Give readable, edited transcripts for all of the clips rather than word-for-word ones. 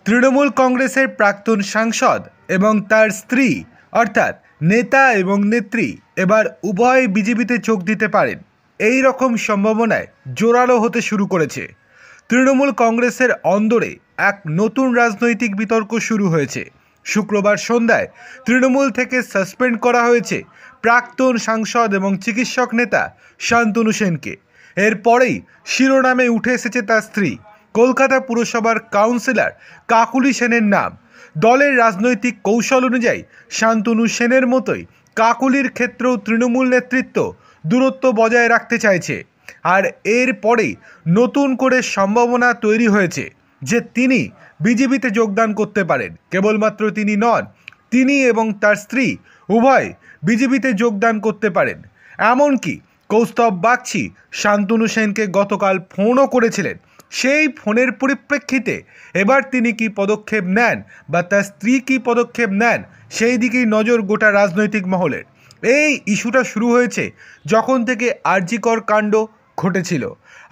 তৃণমূল কংগ্রেসের প্রাক্তন সাংসদ এবং তার স্ত্রী অর্থাৎ নেতা এবং নেত্রী এবার উভয় বিজেপিতে যোগ দিতে পারেন, এই রকম সম্ভাবনায় জোরালো হতে শুরু করেছে। তৃণমূল কংগ্রেসের অন্দরে এক নতুন রাজনৈতিক বিতর্ক শুরু হয়েছে। শুক্রবার সন্ধ্যায় তৃণমূল থেকে সাসপেন্ড করা হয়েছে প্রাক্তন সাংসদ এবং চিকিৎসক নেতা শান্তনু সেনকে। এরপরেই শিরোনামে উঠে এসেছে তার স্ত্রী কলকাতা পুরসভার কাউন্সিলর কাকুলি সেনের নাম। দলের রাজনৈতিক কৌশল অনুযায়ী শান্তনু সেনের মতোই কাকুলির ক্ষেত্রেও তৃণমূল নেতৃত্ব দূরত্ব বজায় রাখতে চাইছে। আর এরপরেই নতুন করে সম্ভাবনা তৈরি হয়েছে যে তিনি বিজেপিতে যোগদান করতে পারেন। কেবলমাত্র তিনি নন, তিনি এবং তার স্ত্রী উভয় বিজেপিতে যোগদান করতে পারেন। এমনকি কৌস্তব বাগচি শান্তনু সেনকে গতকাল ফোনও করেছিলেন। সেই ফোনের পরিপ্রেক্ষিতে এবার তিনি কি পদক্ষেপ নেন বা তার স্ত্রী কি পদক্ষেপ নেন, সেই দিকেই নজর গোটা রাজনৈতিক মহলের। এই ইস্যুটা শুরু হয়েছে যখন থেকে আরজিকর কাণ্ড ঘটেছিল।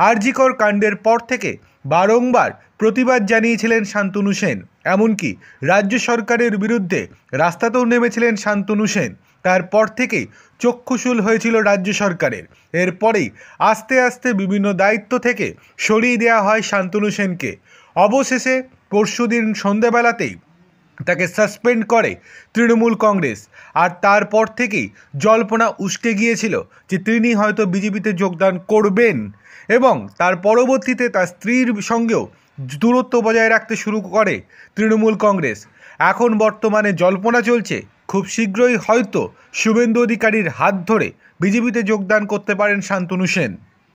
আরজিকর কাণ্ডের পর থেকে বারংবার প্রতিবাদ জানিয়েছিলেন শান্তনু সেন, এমনকি রাজ্য সরকারের বিরুদ্ধে রাস্তাতেও নেমেছিলেন শান্তনু সেন। তারপর থেকেই চক্ষুশূল হয়েছিল রাজ্য সরকারের। এরপরেই আস্তে আস্তে বিভিন্ন দায়িত্ব থেকে সরিয়ে দেওয়া হয় শান্তনু সেনকে। অবশেষে পরশুদিন সন্ধ্যাবেলাতেই তাকে সাসপেন্ড করে তৃণমূল কংগ্রেস। আর তারপর থেকেই জল্পনা উস্কে গিয়েছিল যে তিনি হয়তো বিজেপিতে যোগদান করবেন, এবং তার পরবর্তীতে তার স্ত্রীর সঙ্গেও দূরত্ব বজায় রাখতে শুরু করে তৃণমূল কংগ্রেস। এখন বর্তমানে জল্পনা চলছে খুব শীঘ্রই হয়তো শুভেন্দু অধিকারীর হাত ধরে বিজেপিতে যোগদান করতে পারেন শান্তনু সেন।